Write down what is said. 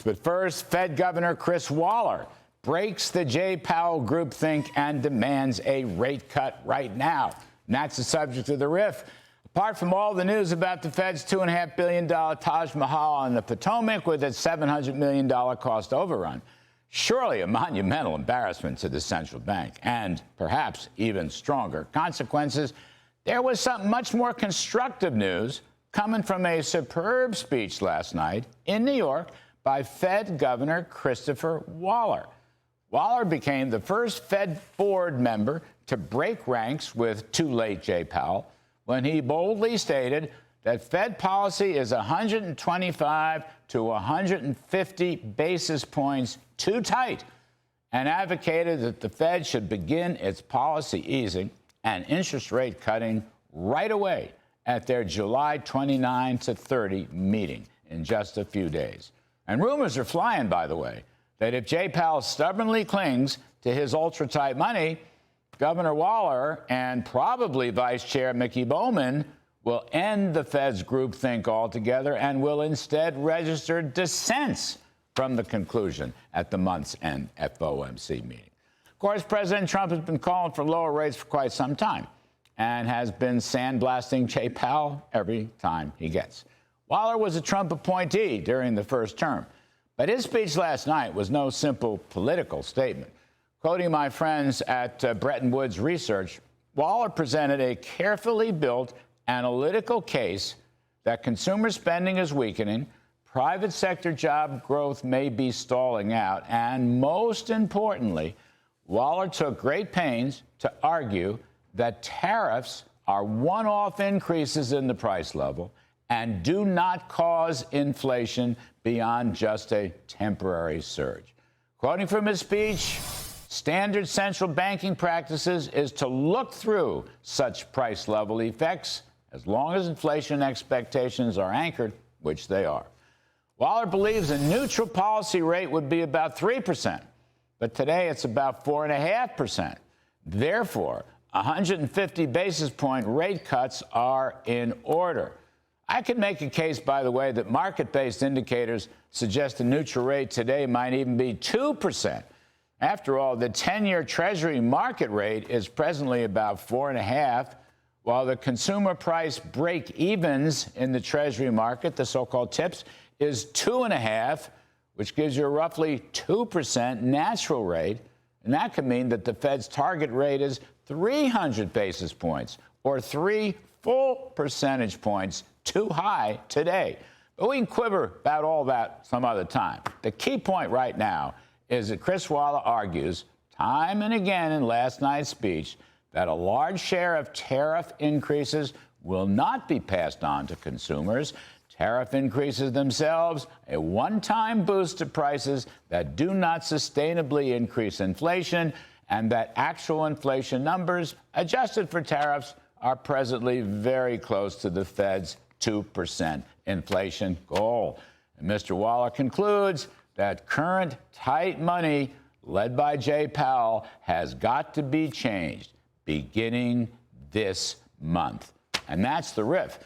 But first, Fed Governor Chris Waller breaks the Jay Powell groupthink and demands a rate cut right now. And that's the subject of the riff. Apart from all the news about the Fed's $2.5 billion Taj Mahal on the Potomac with its $700 million cost overrun, surely a monumental embarrassment to the central bank and perhaps even stronger consequences, there was some much more constructive news coming from a superb speech last night in New York by Fed Governor Christopher Waller. Waller became the first Fed board member to break ranks with too late Jay Powell when he boldly stated that Fed policy is 125 to 150 basis points too tight and advocated that the Fed should begin its policy easing and interest rate cutting right away at their July 29 to 30 meeting in just a few days. And rumors are flying, by the way, that if Jay Powell stubbornly clings to his ultra-tight money, Governor Waller and probably Vice Chair Mickey Bowman will end the Fed's groupthink altogether and will instead register dissents from the conclusion at the month's end FOMC meeting. Of course, President Trump has been calling for lower rates for quite some time and has been sandblasting Jay Powell every time he gets. Waller was a Trump appointee during the first term, but his speech last night was no simple political statement. Quoting my friends at Bretton Woods Research, Waller presented a carefully built analytical case that consumer spending is weakening, private sector job growth may be stalling out, and most importantly, Waller took great pains to argue that tariffs are one-off increases in the price level and do not cause inflation beyond just a temporary surge. Quoting from his speech, standard central banking practices is to look through such price level effects as long as inflation expectations are anchored, which they are. Waller believes a neutral policy rate would be about 3%, but today it's about 4.5%. Therefore, 150 basis point rate cuts are in order. I could make a case, by the way, that market-based indicators suggest a neutral rate today might even be 2%. After all, the 10-year Treasury market rate is presently about 4.5%, while the consumer price break-evens in the Treasury market, the so-called TIPS, is 2.5%, which gives you a roughly 2% natural rate. And that could mean that the Fed's target rate is 300 basis points, or 3 full percentage points too high today. But we can quiver about all that some other time. The key point right now is that Chris Waller argues time and again in last night's speech that a large share of tariff increases will not be passed on to consumers. Tariff increases themselves, a one-time boost to prices that do not sustainably increase inflation, and that actual inflation numbers adjusted for tariffs are presently very close to the Fed's 2% inflation goal. And Mr. Waller concludes that current tight money led by Jay Powell has got to be changed beginning this month. And that's the riff.